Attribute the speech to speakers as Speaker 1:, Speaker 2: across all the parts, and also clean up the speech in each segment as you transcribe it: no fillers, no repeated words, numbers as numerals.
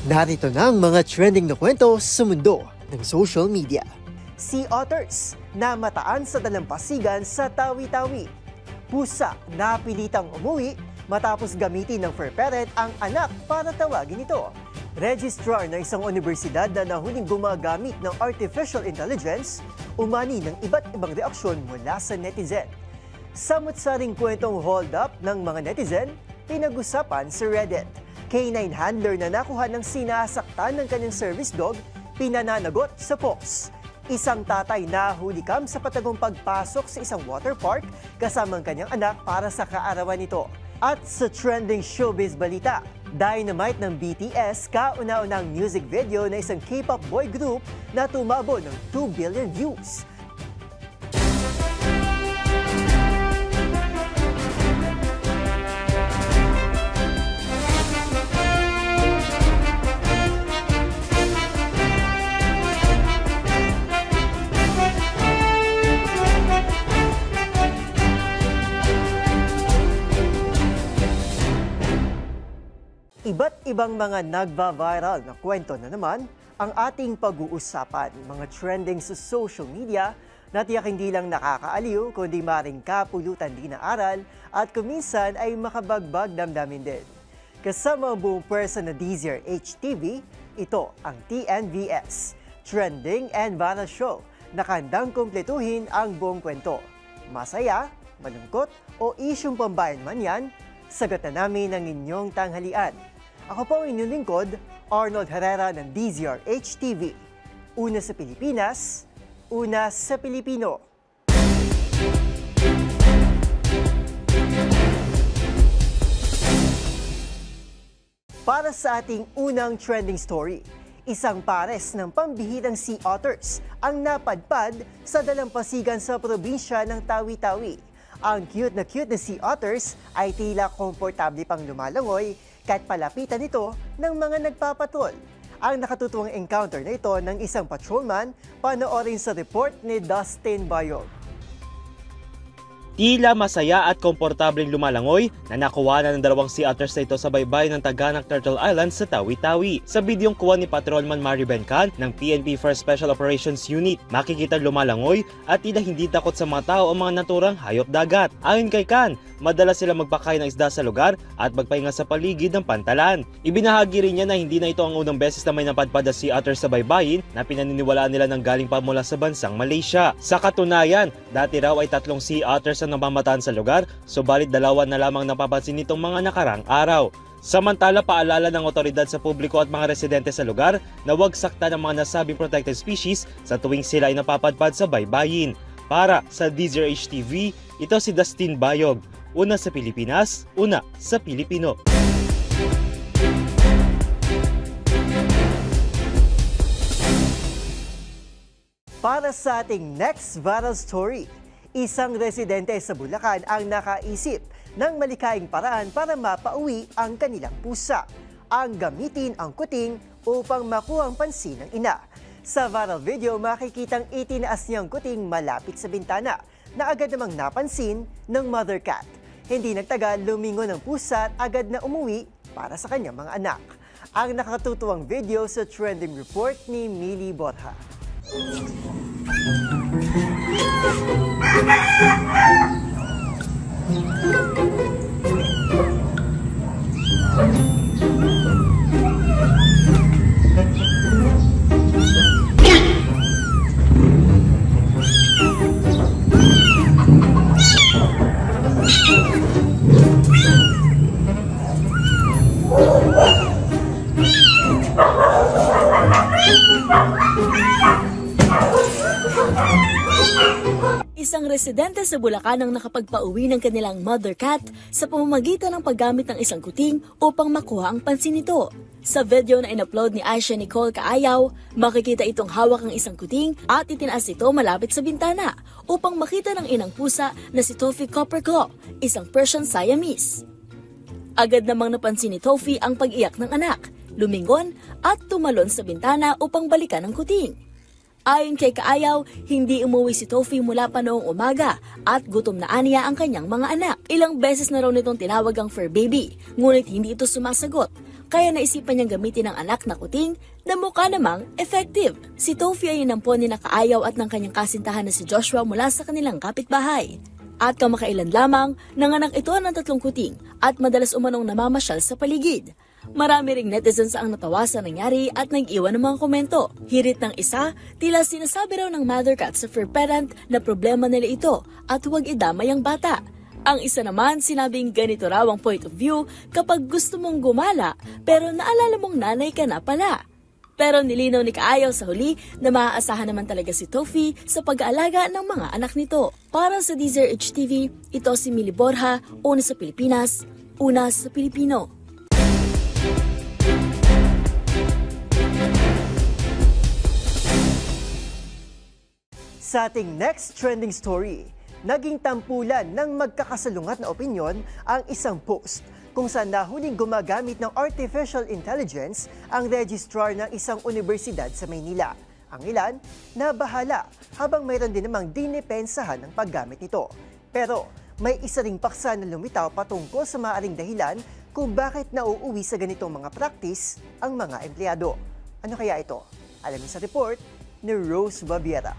Speaker 1: Narito na ang mga trending na kwento sa mundo ng social media. Sea otters na mataan sa dalampasigan sa Tawi-Tawi. Pusa na pilitang umuwi matapos gamitin ng fur parent ang anak para tawagin ito. Registrar ng isang universidad na nahuling gumagamit ng artificial intelligence, umani ng iba't ibang reaksyon mula sa netizen. Samut-saring kwentong hold up ng mga netizen, pinag-usapan sa Reddit. K9 handler na nakuha ng sinasaktan ng kanyang service dog, pinananagot sa post. Isang tatay na hulikam sa patagong pagpasok sa isang water park kasamang kanyang anak para sa kaarawan nito. At sa trending showbiz balita, Dynamite ng BTS kauna-unang music video na isang K-pop boy group na tumabo ng 2 billion views. Iba't ibang mga nagva-viral na kwento na naman ang ating pag-uusapan. Mga trending sa social media na tiyak hindi lang nakakaaliw kundi maring kapulutan din na aral at kuminsan ay makabagbag damdamin din. Kasama ang buong pwersa na Deezer HTV, ito ang TNVS, Trending and Viral Show, na kandang kumpletuhin ang buong kwento. Masaya, malungkot o isyong pambayan man yan, sagot na namin ang inyong tanghalian. Ako po ang inyong lingkod, Arnold Herrera ng DZRH TV. Una sa Pilipinas, una sa Pilipino. Para sa ating unang trending story, isang pares ng pambihirang sea otters ang napadpad sa dalampasigan sa probinsya ng Tawi-Tawi. Ang cute na sea otters ay tila komportable pang lumalangoy kahit palapitan ito ng mga nagpapatol. Ang nakatutuwang encounter na ito ng isang patrolman, panoorin sa report ni Dustin Bayog.
Speaker 2: Tila masaya at komportableng lumalangoy na nakuha na ng dalawang sea otters na ito sa baybayin ng Taganak Turtle Island sa Tawi-Tawi. Sa bidyong kuha ni Patrolman Mariben Khan ng PNP 1st Special Operations Unit, makikita lumalangoy at tila hindi takot sa mga tao ang mga naturang hayop dagat. Ayon kay Khan, madalas sila magpakain ng isda sa lugar at magpahinga sa paligid ng pantalan. Ibinahagi rin niya na hindi na ito ang unang beses na may napadpad na sea otters sa baybayin na pinaniniwalaan nila ng galing pa mula sa bansang Malaysia. Sa katunayan, dati raw ay 3 sea otters ang namamataan sa lugar, subalit 2 na lamang napapansin nitong mga nakarang araw. Samantala, paalala ng otoridad sa publiko at mga residente sa lugar na huwag saktan ang mga nasabing protected species sa tuwing sila ay napapadpad sa baybayin. Para sa DZRH TV, ito si Dustin Bayog. Una sa Pilipinas, una sa Pilipino.
Speaker 1: Para sa ating next viral story, isang residente sa Bulacan ang nakaisip ng malikaing paraan para mapauwi ang kanilang pusa. Ang gamitin ang kuting upang makuha ang pansin ng ina. Sa viral video, makikitang itinaas niyang kuting malapit sa bintana na agad namang napansin ng mother cat. Hindi nagtagal, lumingon ang pusa at agad na umuwi para sa kanyang mga anak. Ang nakatutuwang video sa trending report ni Mili Borja.
Speaker 3: Isang residente sa Bulacan ang nakapagpauwi ng kanilang mother cat sa pamamagitan ng paggamit ng isang kuting upang makuha ang pansin nito. Sa video na in-upload ni Aisha Nicole Kaayaw, makikita itong hawak ang isang kuting at itinaas ito malapit sa bintana upang makita ng inang pusa na si Tofi Copperclaw, isang Persian Siamese. Agad namang napansin ni Tofi ang pag-iyak ng anak, lumingon at tumalon sa bintana upang balikan ang kuting. Ayon kay Kaayaw, hindi umuwi si Tofi mula pa noong umaga at gutom na aniya ang kanyang mga anak. Ilang beses na raw nitong tinawag ang fur baby, ngunit hindi ito sumasagot. Kaya naisipan niyang gamitin ang anak na kuting na mukha namang effective. Si Tofi ay inampon ni Kaayaw at ng kanyang kasintahan na si Joshua mula sa kanilang kapitbahay. At kamakailan lamang, nanganak ito ng 3 kuting at madalas umanong namamasyal sa paligid. Marami ring netizens ang natawa sa nangyari at nag-iwan ng mga komento. Hirit ng isa, tila sinasabi raw ng mother cat sa fur parent na problema nila ito at huwag idamay ang bata. Ang isa naman, sinabing ganito raw ang point of view kapag gusto mong gumala pero naalala mong nanay ka na pala. Pero nilinaw ni Kaayaw sa huli na maaasahan naman talaga si Tofi sa pag-aalaga ng mga anak nito. Para sa DZRH TV, ito si Mili Borja, una sa Pilipinas, una sa Pilipino.
Speaker 1: Sa ating next trending story, naging tampulan ng magkakasalungat na opinyon ang isang post kung saan nahuling gumagamit ng artificial intelligence ang registrar ng isang universidad sa Maynila. Ang ilan, nabahala habang mayroon din namang dinipensahan ng paggamit nito. Pero may isa ring paksa na lumitaw patungkol sa maaaring dahilan kung bakit nauuwi sa ganitong mga practice ang mga empleyado. Ano kaya ito? Alamin sa report ni Rose Babiera.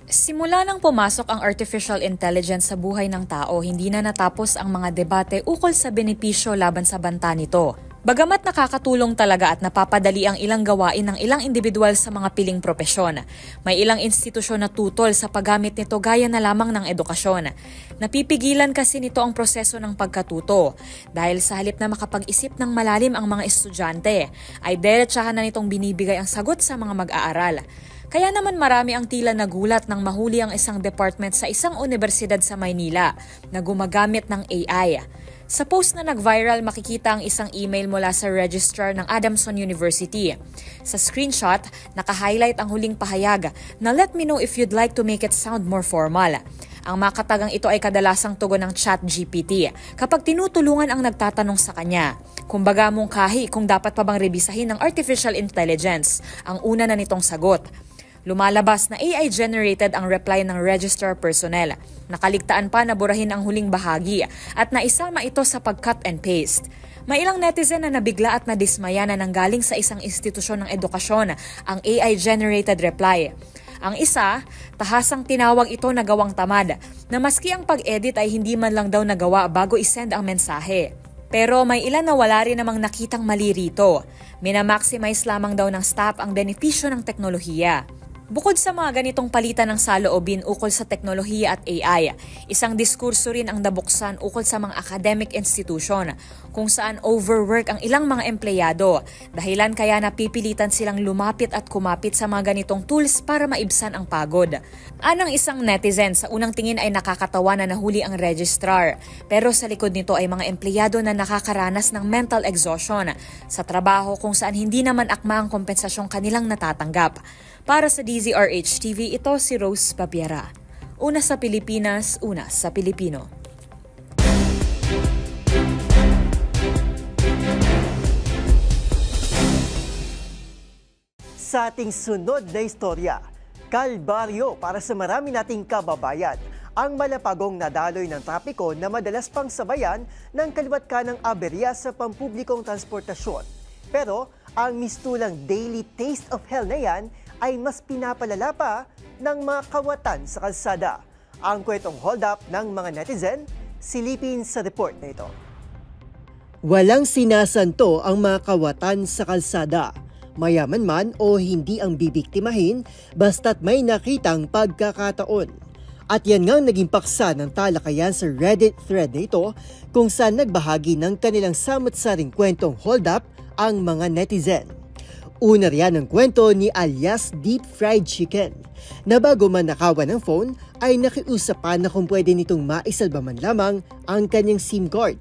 Speaker 4: Simula nang pumasok ang artificial intelligence sa buhay ng tao, hindi na natapos ang mga debate ukol sa benepisyo laban sa banta nito. Bagamat nakakatulong talaga at napapadali ang ilang gawain ng ilang individual sa mga piling propesyon, may ilang institusyon na tutol sa paggamit nito gaya na lamang ng edukasyon. Napipigilan kasi nito ang proseso ng pagkatuto dahil sa halip na makapag-isip ng malalim ang mga estudyante, ay diretsahan na nitong binibigay ang sagot sa mga mag-aaral. Kaya naman marami ang tila nagulat nang mahuli ang isang department sa isang universidad sa Maynila na gumagamit ng AI. Sa post na nag-viral, makikita ang isang email mula sa registrar ng Adamson University. Sa screenshot, naka-highlight ang huling pahayag na "Let me know if you'd like to make it sound more formal." Ang makatagang ito ay kadalasang tugon ng ChatGPT kapag tinutulungan ang nagtatanong sa kanya. Kumbaga mungkahi kung dapat pa bang rebisahin ng artificial intelligence, ang una na nitong sagot. Lumalabas na AI-generated ang reply ng registrar personnel. Nakaligtaan pa na burahin ang huling bahagi at naisama ito sa pag-cut and paste. May ilang netizen na nabigla at nadismaya na nanggaling sa isang institusyon ng edukasyon ang AI-generated reply. Ang isa, tahasang tinawag ito na gawang tamad, na maski ang pag-edit ay hindi man lang daw nagawa bago isend ang mensahe. Pero may ilan na wala rin namang nakitang mali rito. Minamaximize lamang daw ng staff ang benepisyo ng teknolohiya. Bukod sa mga ganitong palitan ng saloobin ukol sa teknolohiya at AI, isang diskurso rin ang nabuksan ukol sa mga academic institution kung saan overwork ang ilang mga empleyado, dahilan kaya napipilitan silang lumapit at kumapit sa mga ganitong tools para maibsan ang pagod. Anang isang netizen, sa unang tingin ay nakakatawa na nahuli ang registrar, pero sa likod nito ay mga empleyado na nakakaranas ng mental exhaustion sa trabaho kung saan hindi naman akma ang kompensasyong kanilang natatanggap. Para sa DZRH TV, ito si Rose Babiera. Una sa Pilipinas, una sa Pilipino.
Speaker 1: Sa ating sunod na istorya, kalbaryo para sa marami nating kababayan ang malapagong nadaloy ng trapiko na madalas pang sabayan ng kaliwat kanang aberya sa pampublikong transportasyon. Pero ang mistulang daily taste of hell na yan ay mas pinapalala pa ng mga kawatan sa kalsada. Ang kwentong hold up ng mga netizen, silipin sa report na ito. Walang sinasanto ang mga kawatan sa kalsada. Mayaman man o hindi ang bibiktimahin, basta't may nakitang pagkakataon. At yan nga naging paksa ng talakayan sa Reddit thread na ito kung saan nagbahagi ng kanilang samot-saring kwentong hold up ang mga netizen. Una riyan ang kwento ni alias Deep Fried Chicken na bago man nakawan ng phone ay nakiusap pa na kung pwede nitong maisalba man lamang ang kanyang SIM card.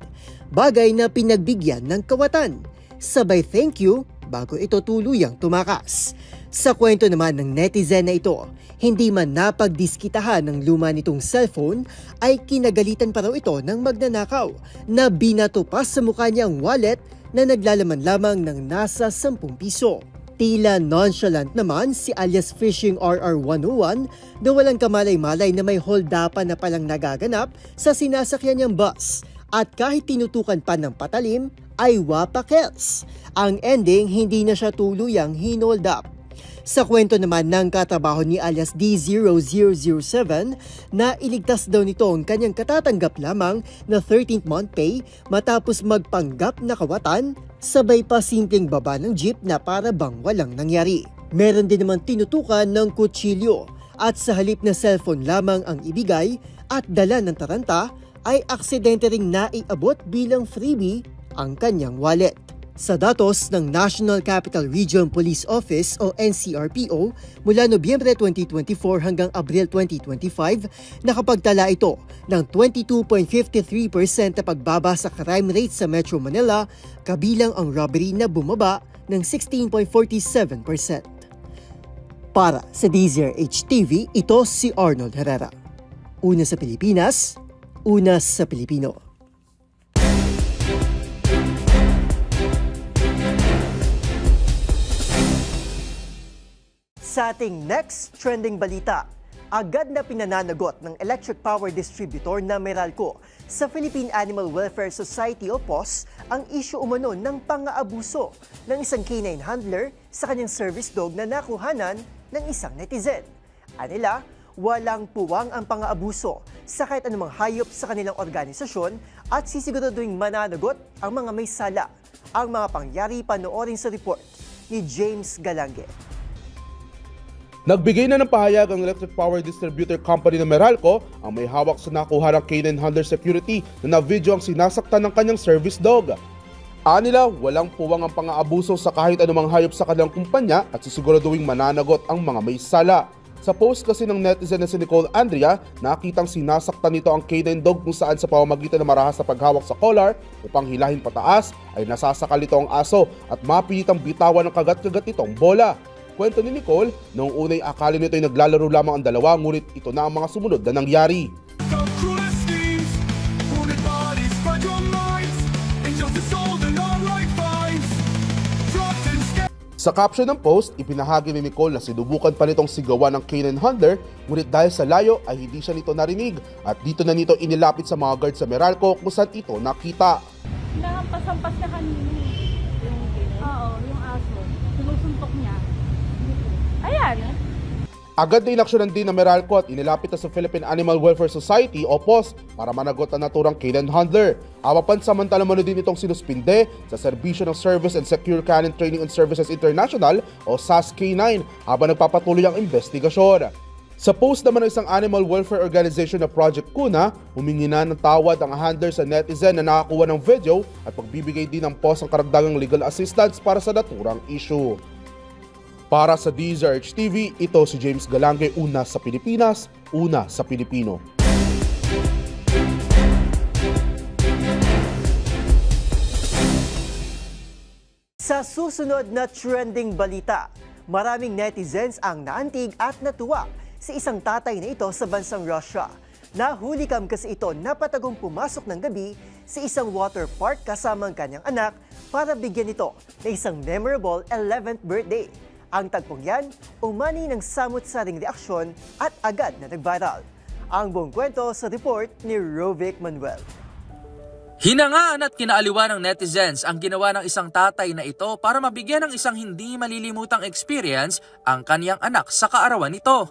Speaker 1: Bagay na pinagbigyan ng kawatan. Sabay thank you bago ito tuluyang tumakas. Sa kwento naman ng netizen na ito, hindi man napagdiskitahan ng luma nitong cellphone ay kinagalitan pa raw ito ng magnanakaw na binato pa sa mukha niya ang wallet na naglalaman lamang ng nasa 10 piso. Tila nonchalant naman si alias Fishing RR101 na walang kamalay-malay na may holdapan na palang nagaganap sa sinasakyan niyang bus at kahit tinutukan pa ng patalim ay wapakels. Ang ending, hindi na siya tuluyang hinold up. Sa kwento naman ng katrabaho ni alias D0007 na iligtas daw nito ang kanyang katatanggap lamang na 13th month pay matapos magpanggap na kawatan, sabay pa simpleng baba ng jeep na para bang walang nangyari. Meron din naman tinutukan ng kutsilyo at sa halip na cellphone lamang ang ibigay at dala ng taranta ay aksidente ring naiabot bilang freebie ang kanyang wallet. Sa datos ng National Capital Region Police Office o NCRPO mula Nobyembre 2024 hanggang Abril 2025, nakapagtala ito ng 22.53% na pagbaba sa crime rate sa Metro Manila, kabilang ang robbery na bumaba ng 16.47%. Para sa DZRH TV, ito si Arnold Herrera. Una sa Pilipinas, una sa Pilipino. Sa ating next trending balita, agad na pinananagot ng electric power distributor na Meralco sa Philippine Animal Welfare Society o POS ang isyu umano ng pang-aabuso ng isang canine handler sa kanyang service dog na nakuhanan ng isang netizen. Anila, walang puwang ang pang-aabuso sa kahit anumang hayop sa kanilang organisasyon at sisiguraduhin mananagot ang mga may sala. Ang mga pangyari panoorin sa report ni James Galange.
Speaker 5: Nagbigay na ng pahayag ang electric power distributor company ng Meralco ang may hawak sa nakuha ng canine handler security na na-video ang sinasaktan ng kanyang service dog. Anila, walang puwang ang pang-aabuso sa kahit anumang hayop sa kanilang kumpanya at sisiguraduhin mananagot ang mga may sala. Sa post kasi ng netizen na si Nicole Andrea, nakitang sinasaktan nito ang canine dog kung saan sa pamamagitan ng marahas na paghawak sa collar upang hilahin pataas ay nasasakal nito ang aso at mapilitang bitawan ng kagat-kagat nitong bola. Kwento ni Nicole, noong unay akala nito ay naglalaro lamang ang dalawa, ngunit ito na ang mga sumunod na nangyari. Sa caption ng post, ipinahagi ni Nicole na sinubukan pa nitong sigawan ng canine handler, ngunit dahil sa layo ay hindi siya nito narinig at dito na nito inilapit sa mga guard sa Meralco kung saan ito nakita.
Speaker 6: Nahampas-hampas na kanina. Oo, yung aso. Sinusuntok niya. Ayan.
Speaker 5: Agad na inaksyonan din ng Meralco at inilapit na sa Philippine Animal Welfare Society o POS para managot ang naturang canine handler. Pansamantala man din itong sinuspinde sa Serbisyo ng Service and Secure Canine Training and Services International o SAS-K9 habang nagpapatuloy ang investigasyon. Sa post naman ng isang animal welfare organization na Project Kuna, humingi na ng tawad ang handler sa netizen na nakakuha ng video at pagbibigay din ng POS ang karagdagang legal assistance para sa naturang issue. Para sa DZRH TV, ito si James Galange, una sa Pilipinas, una sa Pilipino.
Speaker 1: Sa susunod na trending balita, maraming netizens ang naantig at natuwa sa isang tatay na ito sa bansang Russia. Nahulikam kasi ito na patagong pumasok ng gabi sa isang water park kasama ang kanyang anak para bigyan ito ng isang memorable 11th birthday. Ang tagpong yan, umani ng samut-saring reaksyon at agad na nag-viral. Ang buong kwento sa report ni Rovic Manuel.
Speaker 7: Hinangaan at kinaaliwan ng netizens ang ginawa ng isang tatay na ito para mabigyan ng isang hindi malilimutang experience ang kaniyang anak sa kaarawan nito.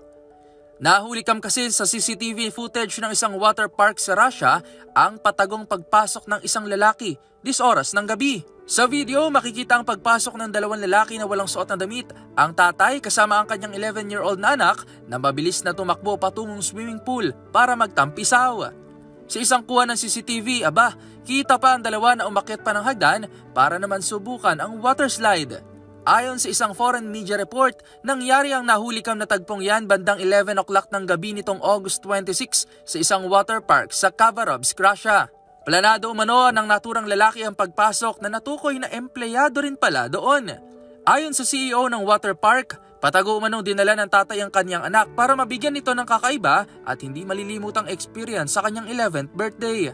Speaker 7: Nahulikam kasi sa CCTV footage ng isang water park sa Russia ang patagong pagpasok ng isang lalaki 10 oras ng gabi. Sa video, makikita ang pagpasok ng dalawang lalaki na walang suot na damit. Ang tatay kasama ang kanyang 11-year-old na anak na mabilis na tumakbo patungong swimming pool para magtampisaw. Sa isang kuha ng CCTV, kita pa ang dalawa na umakyat pa ng hagdan para naman subukan ang water slide. Ayon sa isang foreign media report, nangyari ang nahulikam na tagpong yan bandang 11 o'clock ng gabi nitong August 26 sa isang water park sa Khabarovsk, Russia. Planado umano ng naturang lalaki ang pagpasok na natukoy na empleyado rin pala doon. Ayon sa CEO ng water park, patago umanong dinala ng tatay ang kanyang anak para mabigyan nito ng kakaiba at hindi malilimutang experience sa kanyang 11th birthday.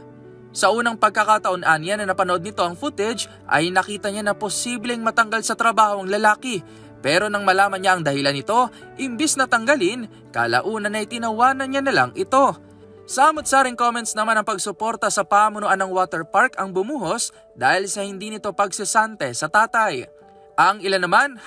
Speaker 7: Sa unang pagkakataon anya na napanood nito ang footage ay nakita niya na posibleng matanggal sa trabaho ang lalaki Pero nang malaman niya ang dahilan nito, imbis na tanggalin, kalaunan ay tinawanan niya na lang ito. Samot-saring comments naman ang pagsuporta sa pamunuan ng water park ang bumuhos dahil sa hindi nito pagsasante sa tatay. Ang ilan naman,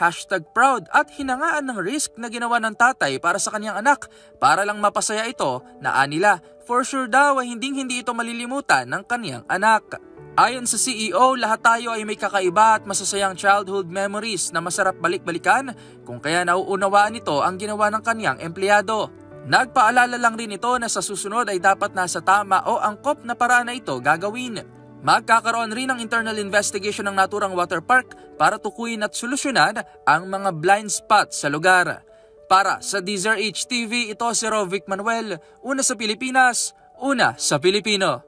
Speaker 7: #proud at hinangaan ng risk na ginawa ng tatay para sa kanyang anak para lang mapasaya ito na anila. For sure daw ay hindi ito malilimutan ng kanyang anak. Ayon sa CEO, lahat tayo ay may kakaiba at masasayang childhood memories na masarap balik-balikan kung kaya nauunawaan nito ang ginawa ng kanyang empleyado. Nagpaalala lang rin ito na sa susunod ay dapat nasa tama o angkop na paraan na ito gagawin. Magkakaroon rin ng internal investigation ng naturang water park para tukuyin at solusyonan ang mga blind spots sa lugar. Para sa DZRH TV, ito si Rovic Manuel, una sa Pilipinas, una sa Pilipino.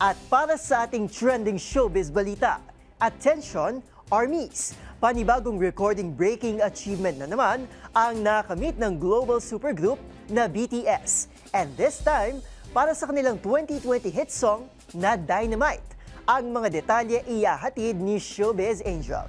Speaker 1: At para sa ating trending showbiz balita, attention, ARMYs! Panibagong recording-breaking achievement na naman ang nakamit ng global supergroup na BTS. And this time, para sa kanilang 2020 hit song na Dynamite. Ang mga detalye ihahatid ni Showbiz Angel.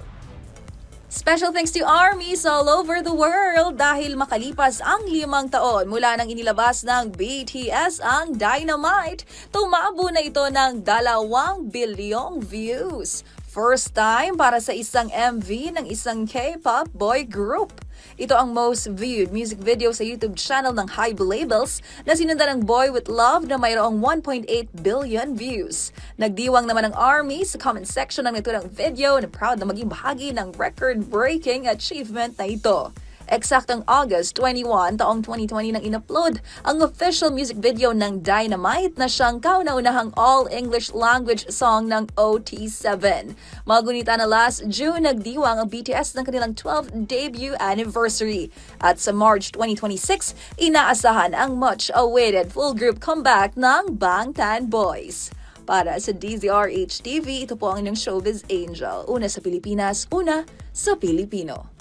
Speaker 8: Special thanks to ARMYs all over the world dahil makalipas ang 5 taon mula nang inilabas ng BTS ang Dynamite, tumabo na ito ng 2 bilyong views. First time para sa isang MV ng isang K-pop boy group. Ito ang most viewed music video sa YouTube channel ng Hybe Labels na sinundan ng Boy With Love na mayroong 1.8 billion views. Nagdiwang naman ang ARMY sa comment section ng naturang video na proud na maging bahagi ng record-breaking achievement na ito. Eksaktong August 21, taong 2020 nang in-upload ang official music video ng Dynamite na siyang kauna-unahang all-English language song ng OT7. Magunita na last June, nagdiwang ang BTS ng kanilang 12th debut anniversary. At sa March 2026, inaasahan ang much-awaited full group comeback ng Bangtan Boys. Para sa DZRH TV, ito po ang inyong Showbiz Angel. Una sa Pilipinas, una sa Pilipino.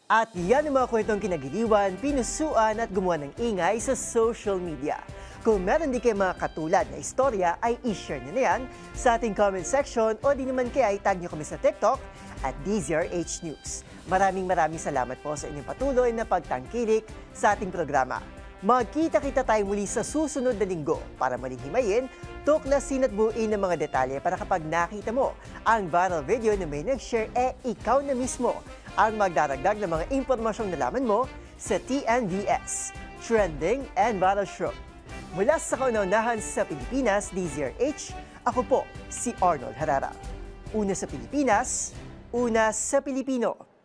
Speaker 1: At yan ang mga kwentong kinagiliwan, pinusuan at gumawa ng ingay sa social media. Kung meron di kayo mga katulad na istorya, ay i-share nyo na yan sa ating comment section o di naman kaya itag nyo kami sa TikTok at DZRH News. Maraming salamat po sa inyong patuloy na pagtangkilik sa ating programa. Magkita-kita tayo muli sa susunod na linggo para muling himayin, tuklasin at buuin ng mga detalye para kapag nakita mo ang viral video na may nag-share, ikaw na mismo ang magdaragdag ng mga impormasyong nalaman mo sa TNVS, Trending and Viral Show. Mula sa kauna-unahan sa Pilipinas, DZRH, ako po si Arnold Herrera. Una sa Pilipinas, una sa Pilipino.